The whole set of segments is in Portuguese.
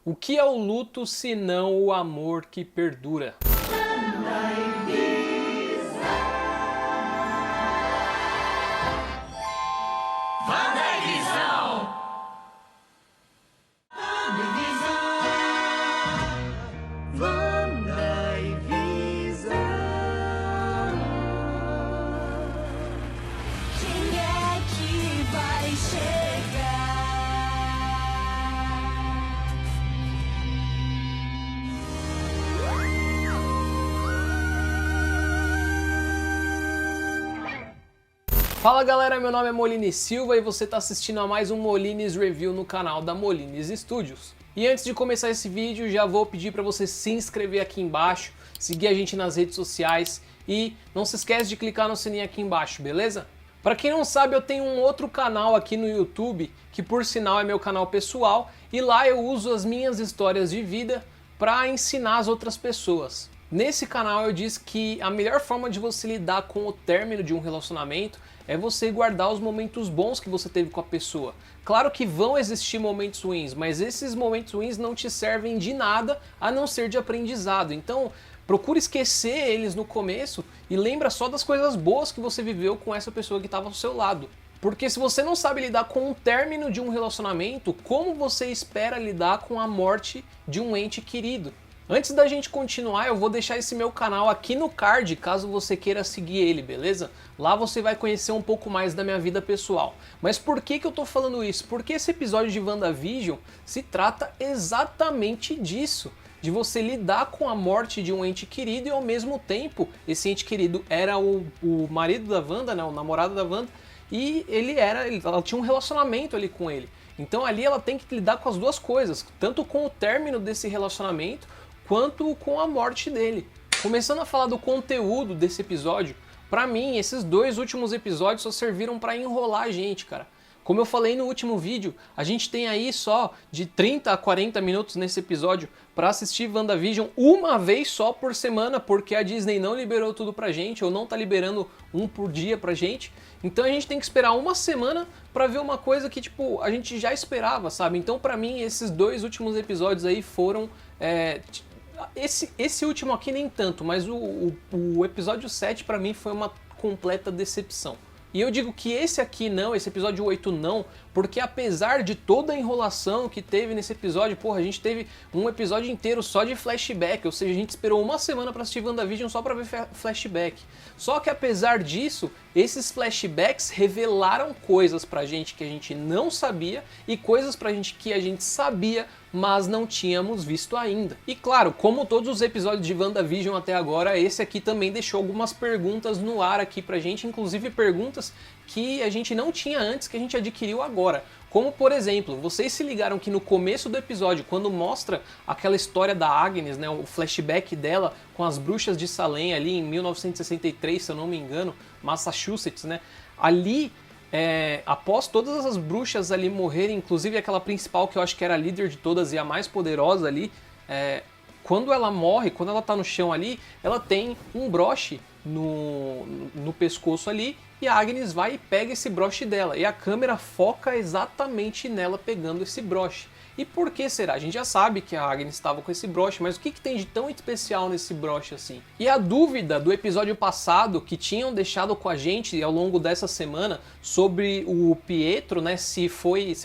O que é o luto se não o amor que perdura? Quem é que vai chegar? Fala galera, meu nome é Molini Silva e você está assistindo a mais um Molini's Review no canal da Molini's Studios. E antes de começar esse vídeo, já vou pedir para você se inscrever aqui embaixo, seguir a gente nas redes sociais e não se esquece de clicar no sininho aqui embaixo, beleza? Para quem não sabe, eu tenho um outro canal aqui no YouTube, que por sinal é meu canal pessoal, e lá eu uso as minhas histórias de vida para ensinar as outras pessoas. Nesse canal eu disse que a melhor forma de você lidar com o término de um relacionamento é você guardar os momentos bons que você teve com a pessoa. Claro que vão existir momentos ruins, mas esses momentos ruins não te servem de nada a não ser de aprendizado. Então, procure esquecer eles no começo e lembra só das coisas boas que você viveu com essa pessoa que estava ao seu lado. Porque se você não sabe lidar com o término de um relacionamento, como você espera lidar com a morte de um ente querido? Antes da gente continuar, eu vou deixar esse meu canal aqui no card, caso você queira seguir ele, beleza? Lá você vai conhecer um pouco mais da minha vida pessoal. Mas por que eu tô falando isso? Porque esse episódio de WandaVision se trata exatamente disso. De você lidar com a morte de um ente querido e ao mesmo tempo, esse ente querido era o marido da Wanda, né, o namorado da Wanda, e ela tinha um relacionamento ali com ele. Então ali ela tem que lidar com as duas coisas, tanto com o término desse relacionamento, quanto com a morte dele. Começando a falar do conteúdo desse episódio, pra mim, esses dois últimos episódios só serviram pra enrolar a gente, cara. Como eu falei no último vídeo, a gente tem aí só de 30 a 40 minutos nesse episódio pra assistir WandaVision uma vez só por semana, porque a Disney não liberou tudo pra gente, ou não tá liberando um por dia pra gente. Então a gente tem que esperar uma semana pra ver uma coisa que, tipo, a gente já esperava, sabe? Então pra mim, esses dois últimos episódios aí foram... Esse último aqui nem tanto, mas o episódio 7 pra mim foi uma completa decepção. E eu digo que esse aqui não, esse episódio 8 não, porque apesar de toda a enrolação que teve nesse episódio, porra, a gente teve um episódio inteiro só de flashback, ou seja, a gente esperou uma semana pra assistir WandaVision só pra ver flashback. Só que apesar disso, esses flashbacks revelaram coisas pra gente que a gente não sabia e coisas pra gente que a gente sabia, mas não tínhamos visto ainda. E claro, como todos os episódios de WandaVision até agora, esse aqui também deixou algumas perguntas no ar aqui pra gente, inclusive perguntas que a gente não tinha antes, que a gente adquiriu agora. Como, por exemplo, vocês se ligaram que no começo do episódio, quando mostra aquela história da Agnes, né, o flashback dela com as bruxas de Salem ali em 1963, se eu não me engano, Massachusetts, né? Ali, após todas as bruxas ali morrerem, inclusive aquela principal que eu acho que era a líder de todas e a mais poderosa ali, quando ela morre, quando ela tá no chão ali, ela tem um broche no pescoço ali, e a Agnes vai e pega esse broche dela, e a câmera foca exatamente nela pegando esse broche. E por que será? A gente já sabe que a Agnes estava com esse broche, mas o que tem de tão especial nesse broche assim? E a dúvida do episódio passado que tinham deixado com a gente ao longo dessa semana sobre o Pietro, né, se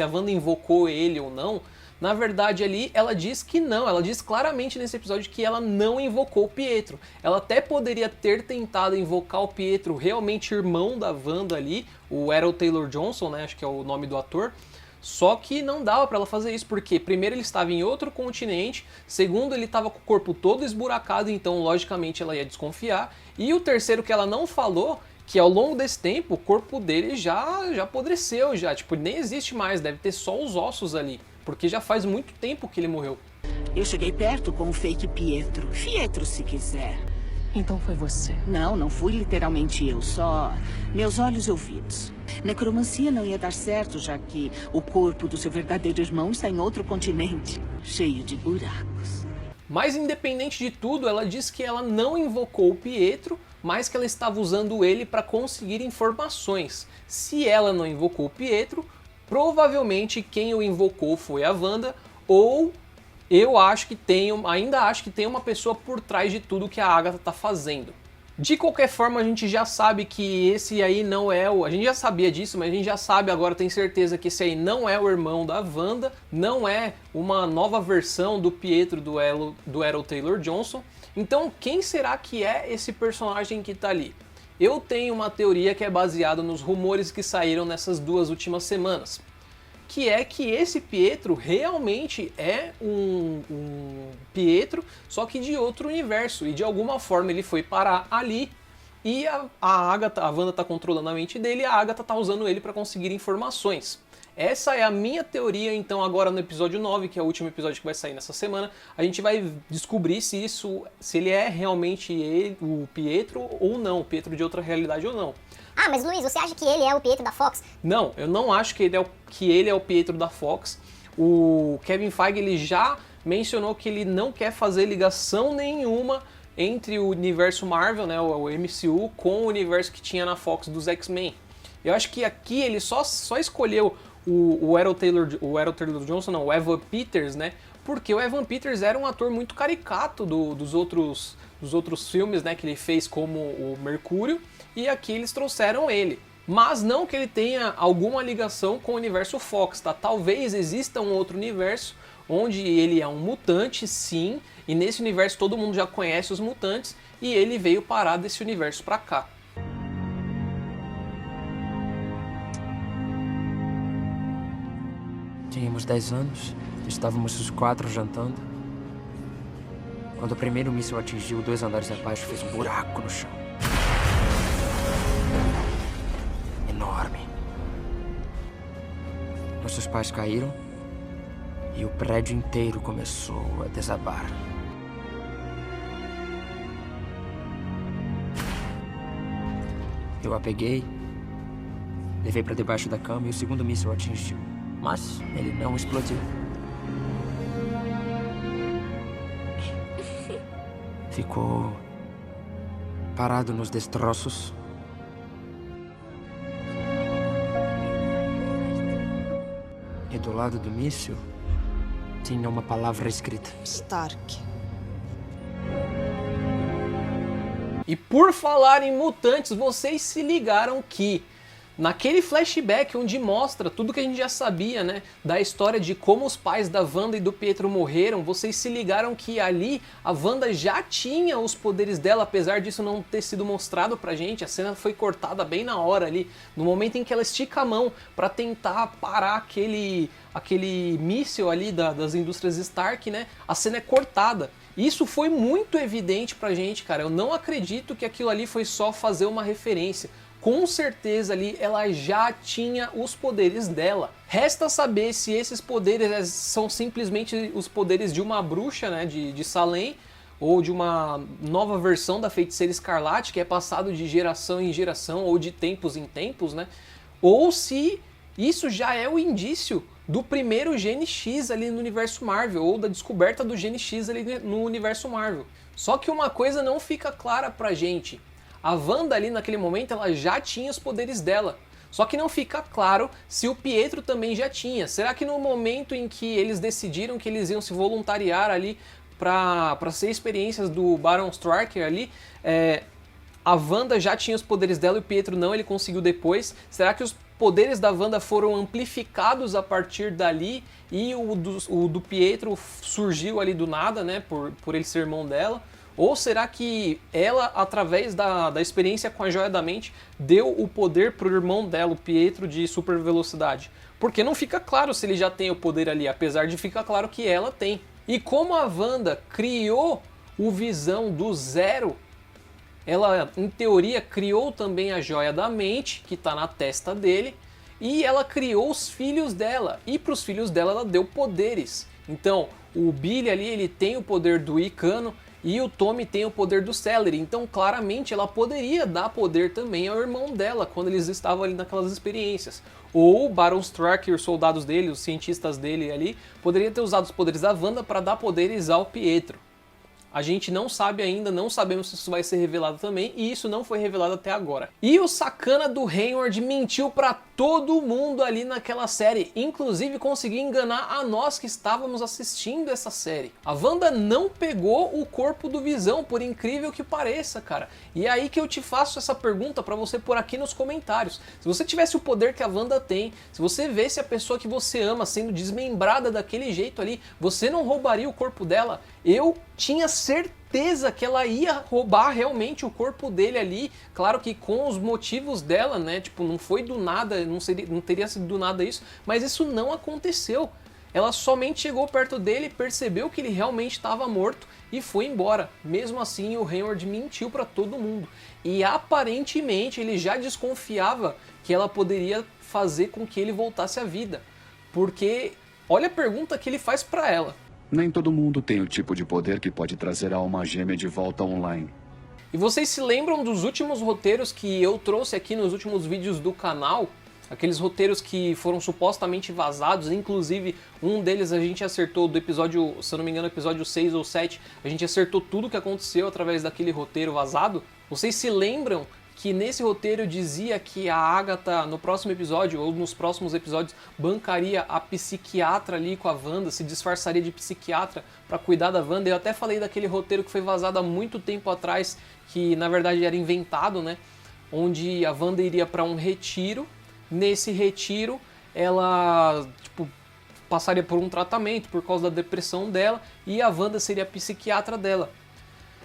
a Wanda invocou ele ou não, na verdade ali ela diz que não, ela diz claramente nesse episódio que ela não invocou o Pietro. Ela até poderia ter tentado invocar o Pietro, realmente irmão da Wanda ali, o Errol Taylor-Johnson, né, acho que é o nome do ator. Só que não dava pra ela fazer isso, porque primeiro ele estava em outro continente, segundo ele estava com o corpo todo esburacado, então logicamente ela ia desconfiar, e o terceiro que ela não falou, que ao longo desse tempo o corpo dele já apodreceu, tipo, nem existe mais, deve ter só os ossos ali, porque já faz muito tempo que ele morreu. Eu cheguei perto com o fake Pietro. Pietro, se quiser. Então foi você. Não fui literalmente eu, só meus olhos e ouvidos. Necromancia não ia dar certo, já que o corpo do seu verdadeiro irmão está em outro continente, cheio de buracos. Mas independente de tudo, ela diz que ela não invocou o Pietro, mas que ela estava usando ele para conseguir informações. Se ela não invocou o Pietro, provavelmente quem o invocou foi a Wanda, ou eu ainda acho que tem uma pessoa por trás de tudo que a Agatha tá fazendo. De qualquer forma, a gente já sabe que esse aí não é o... A gente já sabia disso, mas a gente já sabe agora, tem certeza que esse aí não é o irmão da Wanda, não é uma nova versão do Pietro do Errol Taylor Johnson. Então, quem será que é esse personagem que tá ali? Eu tenho uma teoria que é baseada nos rumores que saíram nessas 2 últimas semanas, que é que esse Pietro realmente é um Pietro, só que de outro universo, e de alguma forma ele foi parar ali, e a Wanda tá controlando a mente dele, e a Agatha tá usando ele para conseguir informações. Essa é a minha teoria, então agora no episódio 9, que é o último episódio que vai sair nessa semana, a gente vai descobrir se ele é realmente o Pietro ou não, o Pietro de outra realidade ou não. Ah, mas Luiz, você acha que ele é o Pietro da Fox? Não, eu não acho que ele é o Pietro da Fox. O Kevin Feige ele já mencionou que ele não quer fazer ligação nenhuma entre o universo Marvel, né, o MCU, com o universo que tinha na Fox dos X-Men. Eu acho que aqui ele só escolheu o Errol Taylor Johnson, não, o Evan Peters, né? Porque o Evan Peters era um ator muito caricato dos outros filmes, né, que ele fez como o Mercúrio, e aqui eles trouxeram ele. Mas não que ele tenha alguma ligação com o universo Fox, tá? Talvez exista um outro universo onde ele é um mutante, sim, e nesse universo todo mundo já conhece os mutantes, e ele veio parar desse universo pra cá. Tínhamos 10 anos, estávamos os 4 jantando. Quando o primeiro míssil atingiu 2 andares abaixo, fez um buraco no chão. Enorme. Nossos pais caíram e o prédio inteiro começou a desabar. Eu a peguei, levei para debaixo da cama e o segundo míssil atingiu. Mas ele não explodiu. Ficou parado nos destroços. E do lado do míssil tinha uma palavra escrita. Stark. E por falar em mutantes, vocês se ligaram que naquele flashback onde mostra tudo que a gente já sabia, né, da história de como os pais da Wanda e do Pietro morreram, vocês se ligaram que ali a Wanda já tinha os poderes dela, apesar disso não ter sido mostrado pra gente, a cena foi cortada bem na hora ali, no momento em que ela estica a mão pra tentar parar aquele míssil ali das indústrias Stark, né, a cena é cortada. Isso foi muito evidente pra gente, cara, eu não acredito que aquilo ali foi só fazer uma referência. Com certeza ali ela já tinha os poderes dela. Resta saber se esses poderes são simplesmente os poderes de uma bruxa, né, de Salem, ou de uma nova versão da Feiticeira Escarlate, que é passado de geração em geração, ou de tempos em tempos, né? Ou se isso já é o indício do primeiro Gene X ali no universo Marvel, ou da descoberta do Gene X ali no universo Marvel. Só que uma coisa não fica clara pra gente. A Wanda ali naquele momento ela já tinha os poderes dela. Só que não fica claro se o Pietro também já tinha. Será que no momento em que eles decidiram que eles iam se voluntariar ali para ser experiências do Baron Strucker ali, a Wanda já tinha os poderes dela e o Pietro não, ele conseguiu depois? Será que os poderes da Wanda foram amplificados a partir dali e o do Pietro surgiu ali do nada, né, por ele ser irmão dela? Ou será que ela, através da experiência com a Joia da Mente, deu o poder pro irmão dela, o Pietro, de super velocidade? Porque não fica claro se ele já tem o poder ali, apesar de ficar claro que ela tem. E como a Wanda criou o Visão do zero, ela, em teoria, criou também a Joia da Mente, que está na testa dele, e ela criou os filhos dela. E para os filhos dela ela deu poderes. Então, o Billy ali, ele tem o poder do Icano, e o Tommy tem o poder do Celery, então claramente ela poderia dar poder também ao irmão dela quando eles estavam ali naquelas experiências. Ou o Baron Strucker, os soldados dele, os cientistas dele ali, poderia ter usado os poderes da Wanda para dar poderes ao Pietro. A gente não sabe ainda, não sabemos se isso vai ser revelado também, e isso não foi revelado até agora. E o sacana do Hayward mentiu pra todo mundo ali naquela série, inclusive conseguiu enganar a nós que estávamos assistindo essa série. A Wanda não pegou o corpo do Visão, por incrível que pareça, cara. E é aí que eu te faço essa pergunta pra você pôr aqui nos comentários. Se você tivesse o poder que a Wanda tem, se você visse a pessoa que você ama sendo desmembrada daquele jeito ali, você não roubaria o corpo dela? Eu tinha certeza que ela ia roubar realmente o corpo dele ali, claro que com os motivos dela, né, tipo, não foi do nada, não teria sido do nada isso, mas isso não aconteceu. Ela somente chegou perto dele, percebeu que ele realmente estava morto e foi embora. Mesmo assim, o Hayward mentiu para todo mundo. E aparentemente ele já desconfiava que ela poderia fazer com que ele voltasse à vida, porque olha a pergunta que ele faz para ela. Nem todo mundo tem o tipo de poder que pode trazer a alma gêmea de volta online. E vocês se lembram dos últimos roteiros que eu trouxe aqui nos últimos vídeos do canal? Aqueles roteiros que foram supostamente vazados, inclusive um deles a gente acertou do episódio, se eu não me engano, episódio 6 ou 7, a gente acertou tudo o que aconteceu através daquele roteiro vazado. Vocês se lembram que nesse roteiro dizia que a Agatha, no próximo episódio, ou nos próximos episódios, bancaria a psiquiatra ali com a Wanda, se disfarçaria de psiquiatra para cuidar da Wanda. Eu até falei daquele roteiro que foi vazado há muito tempo atrás, que na verdade era inventado, né? Onde a Wanda iria para um retiro. Nesse retiro, ela passaria por um tratamento por causa da depressão dela, e a Wanda seria a psiquiatra dela.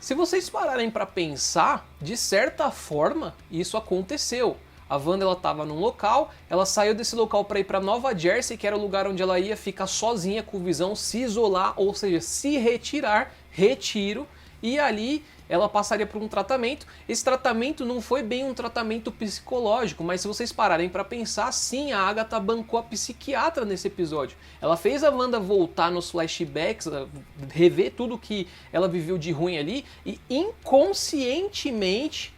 Se vocês pararem para pensar, de certa forma, isso aconteceu. A Wanda estava num local, ela saiu desse local para ir para Nova Jersey, que era o lugar onde ela ia ficar sozinha com o Visão, se isolar, ou seja, se retirar, retiro, e ali ela passaria por um tratamento. Esse tratamento não foi bem um tratamento psicológico, mas se vocês pararem para pensar, sim, a Agatha bancou a psiquiatra nesse episódio. Ela fez a Wanda voltar nos flashbacks, rever tudo que ela viveu de ruim ali, e inconscientemente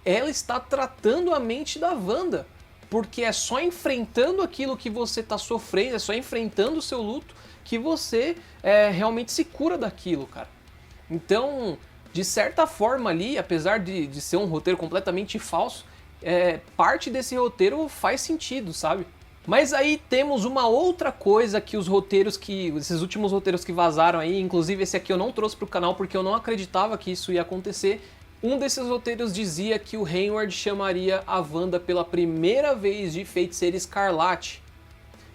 ela está tratando a mente da Wanda, porque é só enfrentando aquilo que você está sofrendo, é só enfrentando o seu luto que você realmente se cura daquilo, cara. Então, de certa forma ali, apesar de ser um roteiro completamente falso, parte desse roteiro faz sentido, sabe? Mas aí temos uma outra coisa que esses últimos roteiros que vazaram aí, inclusive esse aqui eu não trouxe pro canal porque eu não acreditava que isso ia acontecer. Um desses roteiros dizia que o Hayward chamaria a Wanda pela primeira vez de Feiticeira Escarlate.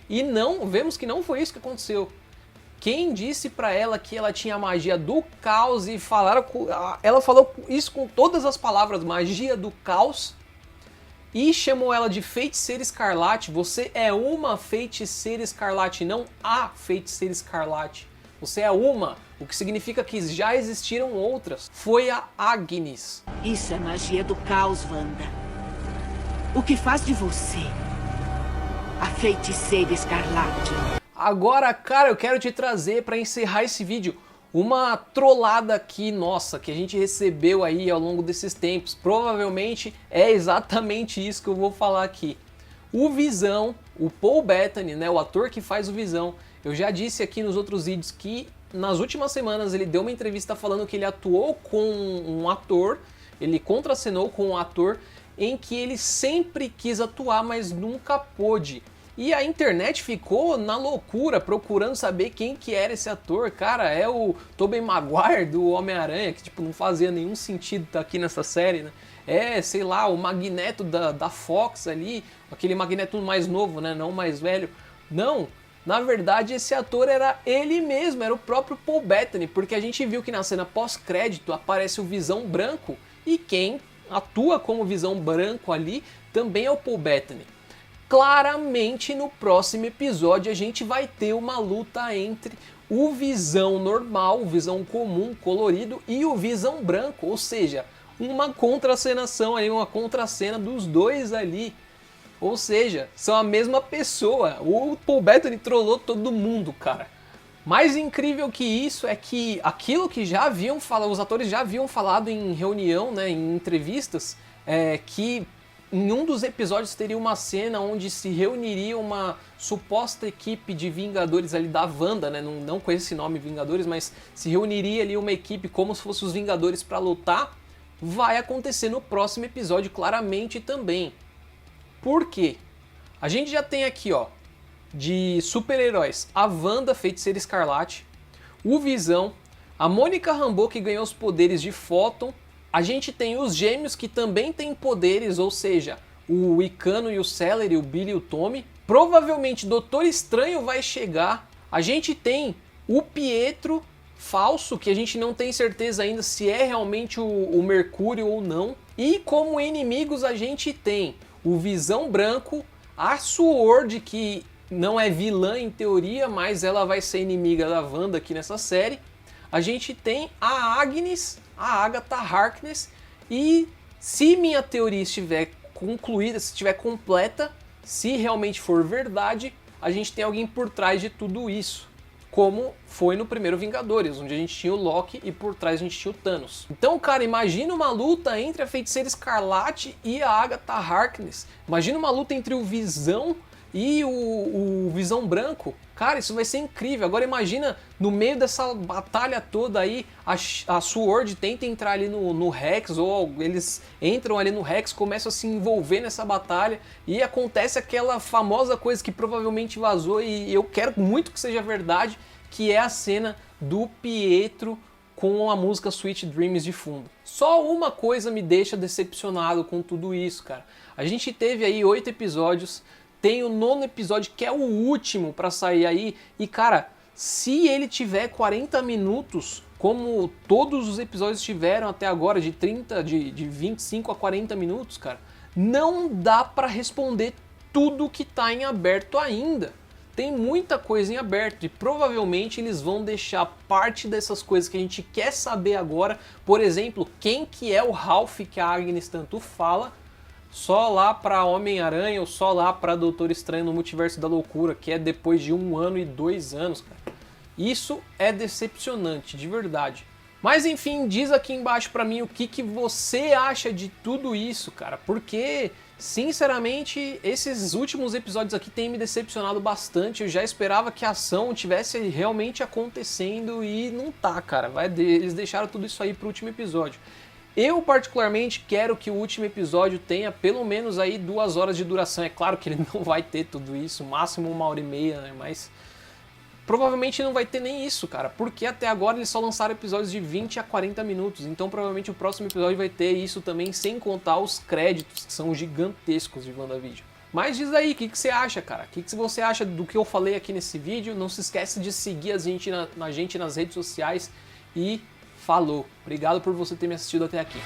E vemos que não foi isso que aconteceu. Quem disse pra ela que ela tinha a magia do caos e ela falou isso com todas as palavras, magia do caos, e chamou ela de Feiticeira Escarlate. Você é uma Feiticeira Escarlate, não a Feiticeira Escarlate. Você é uma, o que significa que já existiram outras. Foi a Agnes. Isso é magia do caos, Wanda. O que faz de você a Feiticeira Escarlate? Agora, cara, eu quero te trazer para encerrar esse vídeo uma trollada aqui, nossa, que a gente recebeu aí ao longo desses tempos. Provavelmente é exatamente isso que eu vou falar aqui. O Visão, o Paul Bettany, né, o ator que faz o Visão, eu já disse aqui nos outros vídeos que nas últimas semanas ele deu uma entrevista falando que ele atuou com um ator, ele contracenou com um ator em que ele sempre quis atuar, mas nunca pôde. E a internet ficou na loucura procurando saber quem que era esse ator. Cara, é o Tobey Maguire do Homem-Aranha, que tipo, não fazia nenhum sentido estar aqui nessa série, né? Sei lá, o Magneto da Fox ali, aquele Magneto mais novo, né? Não mais velho. Não, na verdade esse ator era ele mesmo, era o próprio Paul Bettany, porque a gente viu que na cena pós-crédito aparece o Visão branco, e quem atua como Visão branco ali também é o Paul Bettany. Claramente no próximo episódio a gente vai ter uma luta entre o Visão normal, o Visão comum, colorido, e o Visão branco, ou seja, uma contracenação aí, uma contracena dos dois ali. Ou seja, são a mesma pessoa. O Paul Bettany trollou todo mundo, cara. Mais incrível que isso é que aquilo que já haviam falado, os atores já haviam falado em reunião, né, em entrevistas, que em um dos episódios teria uma cena onde se reuniria uma suposta equipe de Vingadores ali da Wanda, né? Não com esse nome Vingadores, mas se reuniria ali uma equipe como se fosse os Vingadores para lutar. Vai acontecer no próximo episódio claramente também. Por quê? A gente já tem aqui, ó, de super-heróis, a Wanda, Feiticeira Escarlate, o Visão, a Mônica Rambeau, que ganhou os poderes de Fóton. A gente tem os Gêmeos, que também têm poderes, ou seja, o Icano e o Celery, o Billy e o Tommy. Provavelmente Doutor Estranho vai chegar. A gente tem o Pietro falso, que a gente não tem certeza ainda se é realmente o Mercúrio ou não. E como inimigos a gente tem o Visão Branco, a Sword, que não é vilã em teoria, mas ela vai ser inimiga da Wanda aqui nessa série. A gente tem a Agnes, a Agatha Harkness, e se minha teoria estiver concluída, se estiver completa, se realmente for verdade, a gente tem alguém por trás de tudo isso, como foi no primeiro Vingadores, onde a gente tinha o Loki e por trás a gente tinha o Thanos. Então, cara, imagina uma luta entre a Feiticeira Escarlate e a Agatha Harkness. Imagina uma luta entre o Visão e o Visão Branco. Cara, isso vai ser incrível. Agora imagina, no meio dessa batalha toda aí, a Sword tenta entrar ali no Rex, ou eles entram ali no Rex, começam a se envolver nessa batalha, e acontece aquela famosa coisa que provavelmente vazou, e eu quero muito que seja verdade, que é a cena do Pietro com a música Sweet Dreams de fundo. Só uma coisa me deixa decepcionado com tudo isso, cara. A gente teve aí 8 episódios, tem o 9º episódio, que é o último pra sair aí. E, cara, se ele tiver 40 minutos, como todos os episódios tiveram até agora, de 25 a 40 minutos, cara, não dá pra responder tudo que tá em aberto ainda. Tem muita coisa em aberto e provavelmente eles vão deixar parte dessas coisas que a gente quer saber agora. Por exemplo, quem que é o Ralph que a Agnes tanto fala, só lá para Homem-Aranha ou só lá para Doutor Estranho no Multiverso da Loucura, que é depois de 1 ano e 2 anos, cara. Isso é decepcionante, de verdade. Mas enfim, diz aqui embaixo para mim o que você acha de tudo isso, cara. Porque, sinceramente, esses últimos episódios aqui têm me decepcionado bastante. Eu já esperava que a ação tivesse realmente acontecendo e não tá, cara. Eles deixaram tudo isso aí pro último episódio. Eu particularmente quero que o último episódio tenha pelo menos aí 2 horas de duração. É claro que ele não vai ter tudo isso, máximo 1h30, né? Mas provavelmente não vai ter nem isso, cara, porque até agora eles só lançaram episódios de 20 a 40 minutos. Então provavelmente o próximo episódio vai ter isso também, sem contar os créditos, que são gigantescos de WandaVision. Mas diz aí, o que você acha, cara? O que você acha do que eu falei aqui nesse vídeo? Não se esquece de seguir a gente nas redes sociais e falou. Obrigado por você ter me assistido até aqui.